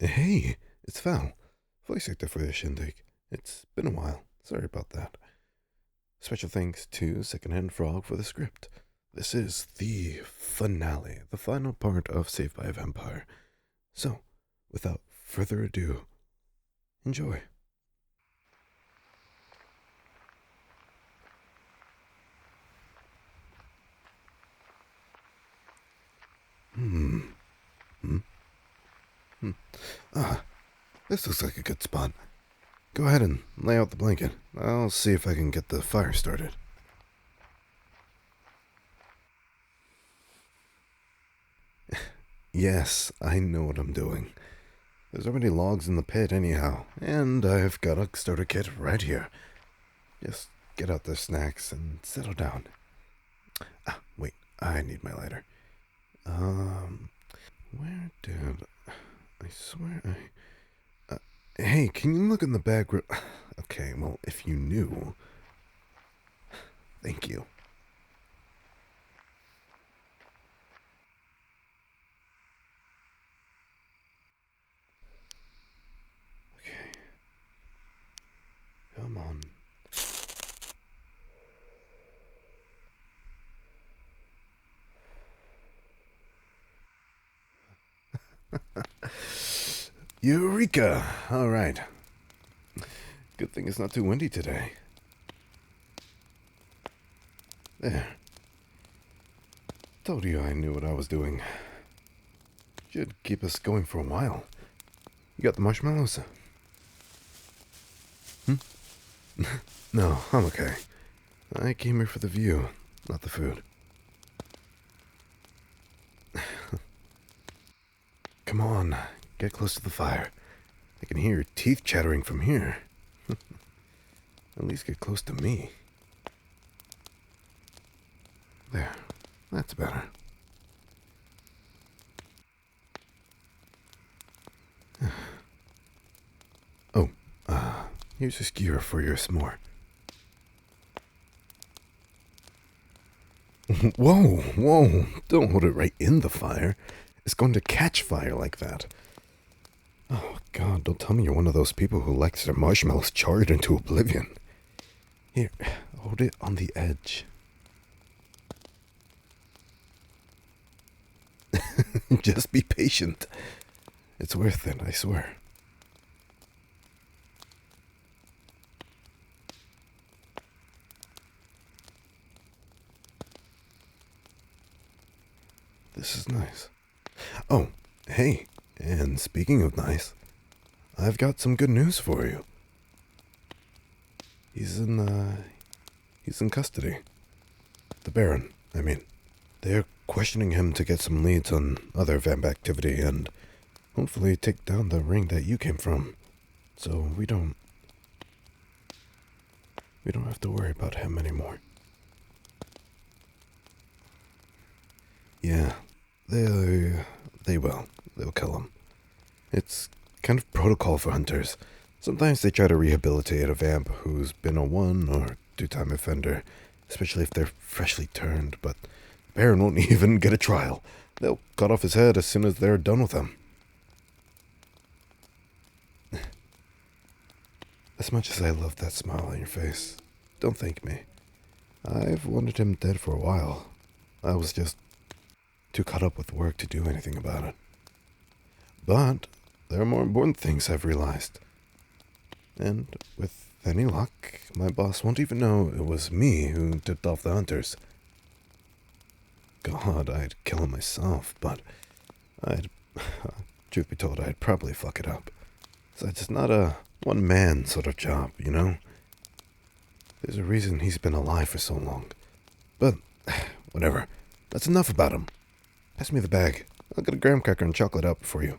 Hey, it's Val. Voice actor for the shindig. It's been a while. Sorry about that. Special thanks to Secondhand Frog for the script. This is the finale, the final part of Saved by a Vampire. So, without further ado, enjoy. Hmm. Hmm. Hmm. Ah, this looks like a good spot. Go ahead and lay out the blanket. I'll see if I can get the fire started. Yes, I know what I'm doing. There's already logs in the pit anyhow, and I've got a starter kit right here. Just get out the snacks and settle down. Ah, wait, I need my lighter. Um, where did... I swear I... Hey, can you look in the bag? Okay, well, if you knew... Thank you. Okay, come on. Eureka! Alright. Good thing it's not too windy today. There. Told you I knew what I was doing. Should keep us going for a while. You got the marshmallows? Hmm? No, I'm okay. I came here for the view, not the food. Come on, get close to the fire. I can hear your teeth chattering from here. At least get close to me. There, that's better. Oh, here's a skewer for your s'more. Whoa, whoa, don't hold it right in the fire. It's going to catch fire like that. Oh, God, don't tell me you're one of those people who likes their marshmallows charred into oblivion. Here, hold it on the edge. Just be patient. It's worth it, I swear. This is nice. Oh, hey, and speaking of nice, I've got some good news for you. He's in custody. The Baron, I mean. They're questioning him to get some leads on other vamp activity and hopefully take down the ring that you came from. So we don't have to worry about him anymore. Yeah, they will. They'll kill him. It's kind of protocol for hunters. Sometimes they try to rehabilitate a vamp who's been a 1 or 2-time offender, especially if they're freshly turned, but Baron won't even get a trial. They'll cut off his head as soon as they're done with him. As much as I love that smile on your face, don't thank me. I've wanted him dead for a while. I was just too caught up with work to do anything about it. But there are more important things I've realized. And with any luck, my boss won't even know it was me who tipped off the hunters. God, I'd kill him myself, but truth be told, I'd probably fuck it up. So it's not a one-man sort of job, you know? There's a reason he's been alive for so long. But, whatever. That's enough about him. Pass me the bag. I'll get a graham cracker and chocolate out for you.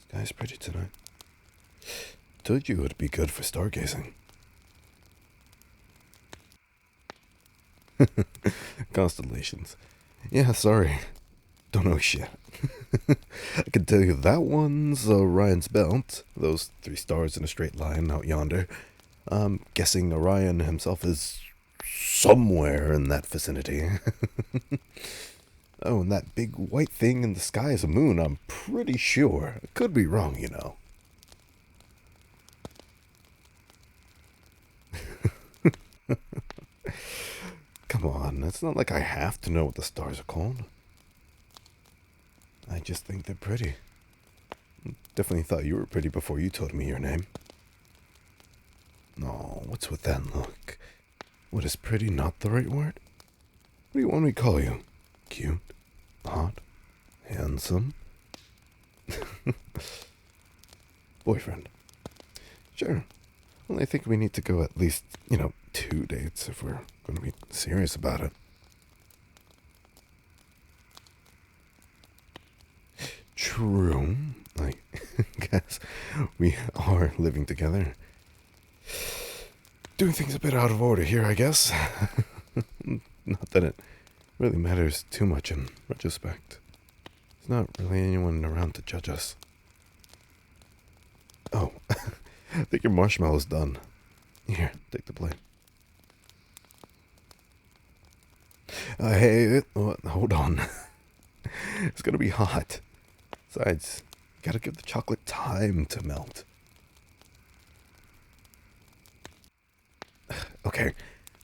Sky's pretty tonight. Told you it'd be good for stargazing. Constellations. Yeah, sorry. don't know shit. I can tell you that one's Orion's belt. Those 3 stars in a straight line out yonder. I'm guessing Orion himself is somewhere in that vicinity. Oh, and that big white thing in the sky is a moon, I'm pretty sure. I could be wrong, you know. Come on, it's not like I have to know what the stars are called. I just think they're pretty. Definitely thought you were pretty before you told me your name. No, what's with that look? What, is pretty not the right word? What do you want me to call you? Cute? Hot? Handsome? Boyfriend? Sure. Well, I think we need to go at least, 2 dates if we're going to be serious about it. True. I guess we are living together. Doing things a bit out of order here, I guess. Not that it really matters too much in retrospect. There's not really anyone around to judge us. Oh, I think your marshmallow's done. Here, take the plate. Hey, hold on. It's gonna be hot. Besides, you gotta give the chocolate time to melt. Okay,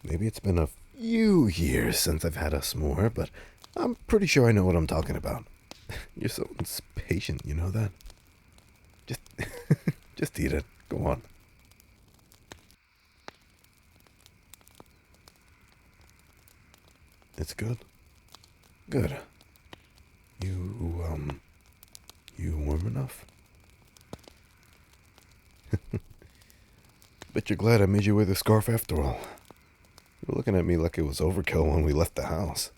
maybe it's been a few years since I've had a s'more, but I'm pretty sure I know what I'm talking about. You're so impatient, you know that? Just eat it. Go on. It's good. Good. You warm enough? Bet you're glad I made you wear the scarf after all. You were looking at me like it was overkill when we left the house.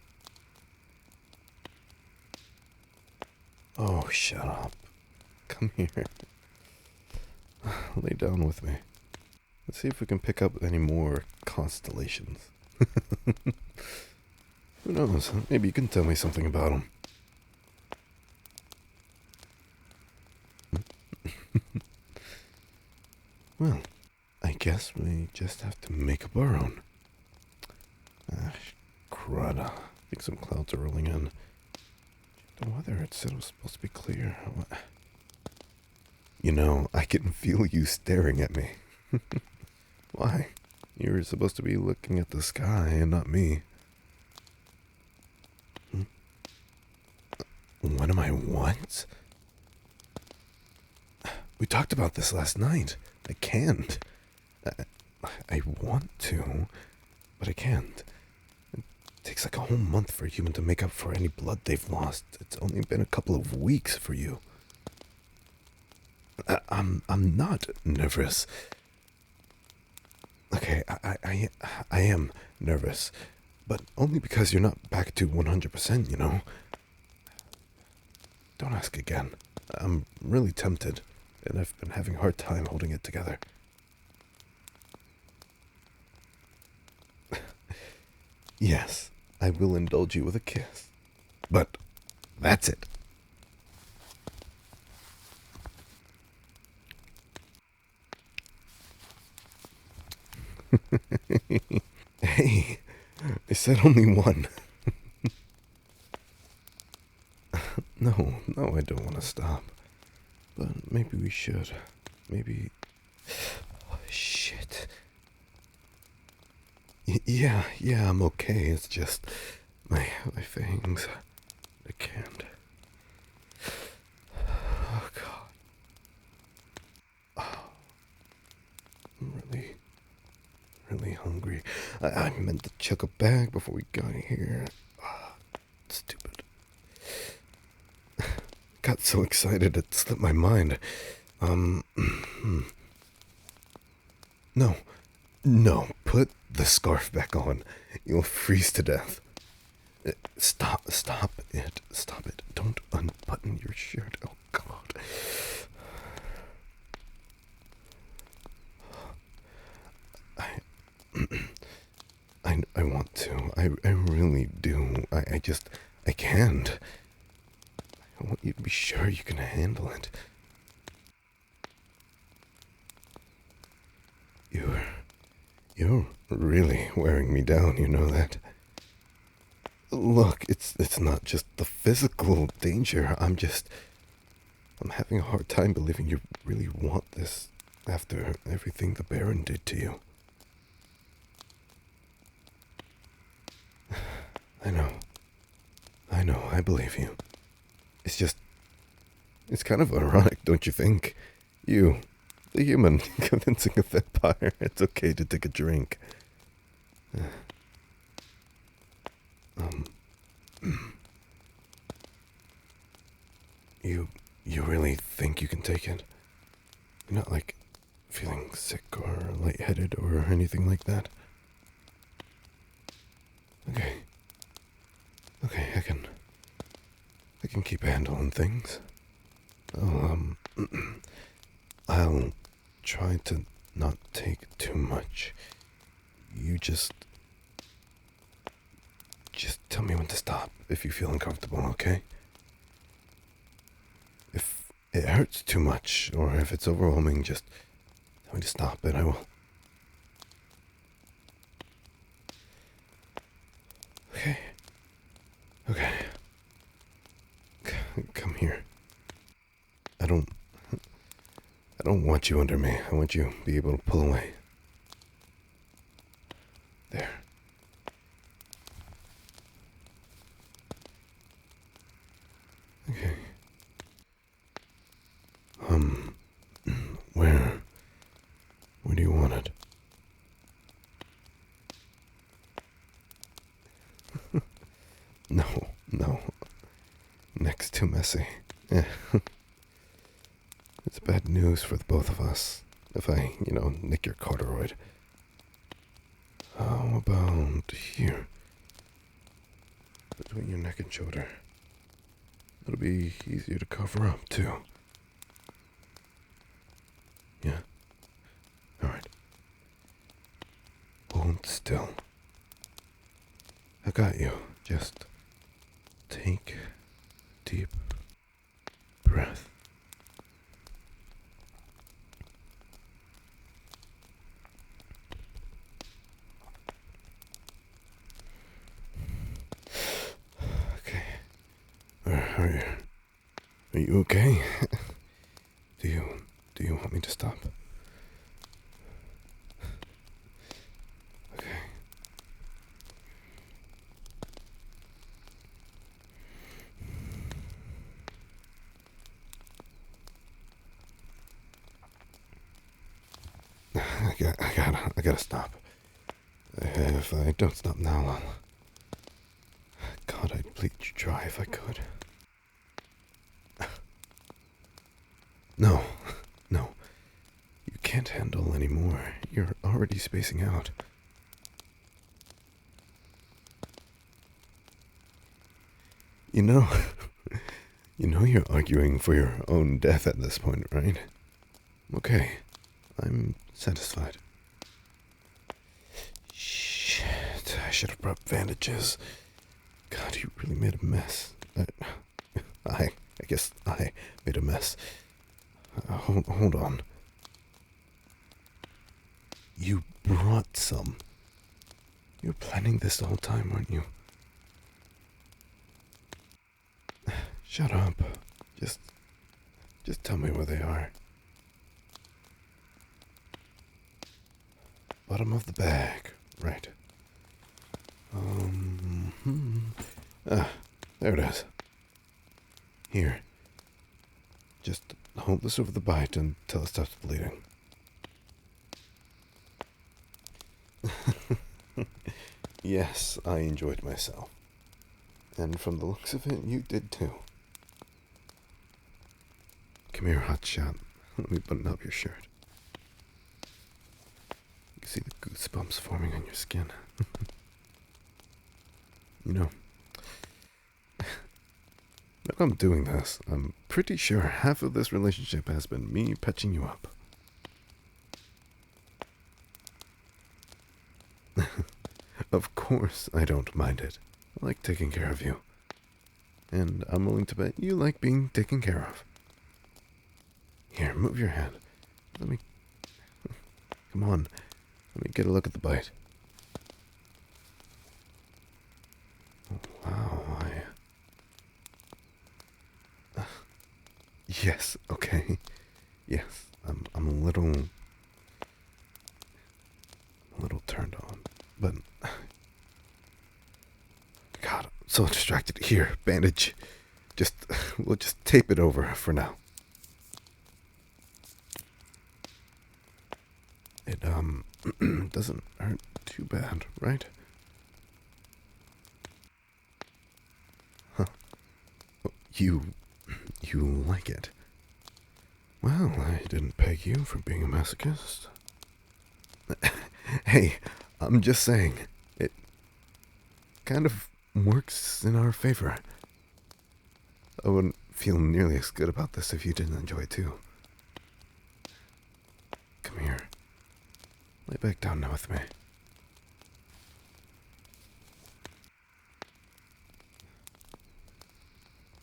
Oh, shut up. Come here. Lay down with me. Let's see if we can pick up any more constellations. Who knows? Maybe you can tell me something about them. Well, I guess we just have to make up our own. Crud. I think some clouds are rolling in. The weather, it said it was supposed to be clear. I can feel you staring at me. Why? You're supposed to be looking at the sky and not me. What am I, what? We talked about this last night. I can't. I want to, but I can't. It takes like a whole month for a human to make up for any blood they've lost. It's only been a couple of weeks for you. I'm not nervous. Okay, I am nervous, but only because you're not back to 100%, you know? Don't ask again. I'm really tempted, and I've been having a hard time holding it together. Yes, I will indulge you with a kiss, but that's it. Hey, I said only one. No, I don't want to stop. But maybe we should. Maybe... Oh, shit. Yeah, I'm okay. It's just my fangs. I can't. Oh, God. Oh, I'm really hungry. I meant to check a bag before we got here. Oh, stupid. Got so excited it slipped my mind. No, put the scarf back on. You'll freeze to death. Stop it. Don't unbutton your shirt. Oh, God. I want to. I really do. I can't. want you to be sure you can handle it. You're really wearing me down, you know that? Look, it's not just the physical danger. I'm having a hard time believing you really want this after everything the Baron did to you. I know, I believe you. It's kind of ironic, don't you think? You, the human, convincing a vampire it's okay to take a drink. You really think you can take it? You're not, like, feeling sick or lightheaded or anything like that? Okay, I can keep handling things. I'll try to not take too much. You just tell me when to stop if you feel uncomfortable, okay? If it hurts too much or if it's overwhelming, just tell me to stop and I will. Okay. Come here. I don't want you under me. I want you to be able to pull away. There. Okay. Where do you want it? No. Neck's too messy. Yeah. It's bad news for the both of us. If I, nick your corduroid. How about here? Between your neck and shoulder. It'll be easier to cover up, too. Yeah? Alright. Hold still. I got you. Just take a deep breath. Okay. Are you okay? Do you want me to stop? Okay. I gotta stop. If I don't stop now, God, I'd bleed you dry if I could. No. You can't handle anymore. You're already spacing out. You know you're arguing for your own death at this point, right? Okay, I'm satisfied. Shit, I should have brought bandages. God, you really made a mess. I guess I made a mess. Hold on. You brought some. You were planning this the whole time, weren't you? Shut up. Just tell me where they are. Bottom of the bag. Right. There it is. Here. Just hold this over the bite until it stops bleeding. Yes, I enjoyed myself. And from the looks of it, you did too. Come here, hotshot. Let me button up your shirt. You can see the goosebumps forming on your skin. Now I'm doing this, I'm pretty sure half of this relationship has been me patching you up. Of course I don't mind it. I like taking care of you. and I'm willing to bet you like being taken care of. Here, move your hand. Let me... Come on. Let me get a look at the bite. Oh, wow, Yes, okay. Yes, I'm a little turned on, but... God, I'm so distracted. Here, bandage. We'll just tape it over for now. It, doesn't hurt too bad, right? Huh. You like it. Well, I didn't peg you for being a masochist. Hey, I'm just saying, it kind of works in our favor. I wouldn't feel nearly as good about this if you didn't enjoy it too. Come here. Lay back down now with me.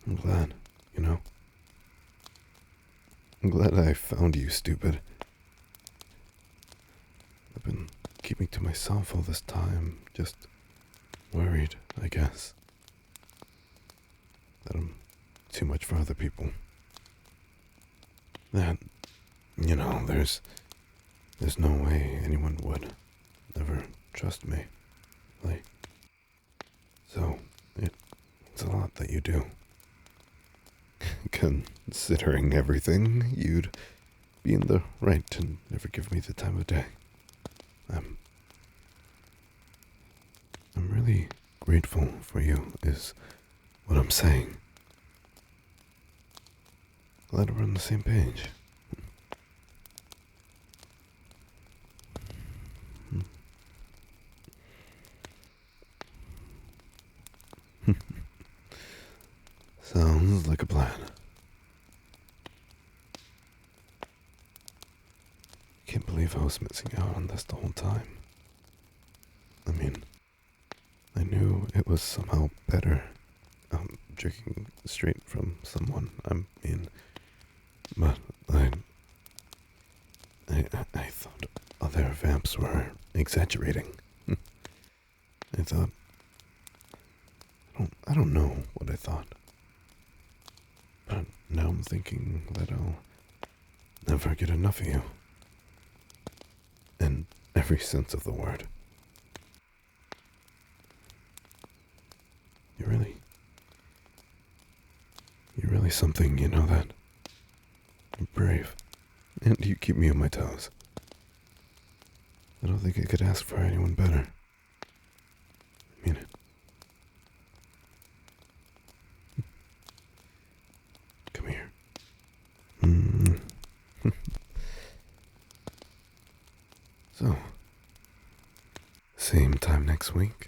I'm glad, you know? I'm glad I found you, stupid. I've been keeping to myself all this time, just worried, I guess. That I'm too much for other people. That, you know, there's no way anyone would ever trust me. Like, so, it's a lot that you do. Considering everything, you'd be in the right to never give me the time of day. I'm really grateful for you, is what I'm saying. Glad we're on the same page. Sounds like a plan. Can't believe I was missing out on this the whole time. I mean, I knew it was somehow better, drinking straight from someone, but I thought other vamps were exaggerating. I thought, I don't know what I thought. But now I'm thinking that I'll never get enough of you. In every sense of the word. You're really something, you know that? You're brave. And you keep me on my toes. I don't think I could ask for anyone better. I mean it. Come here. So, same time next week.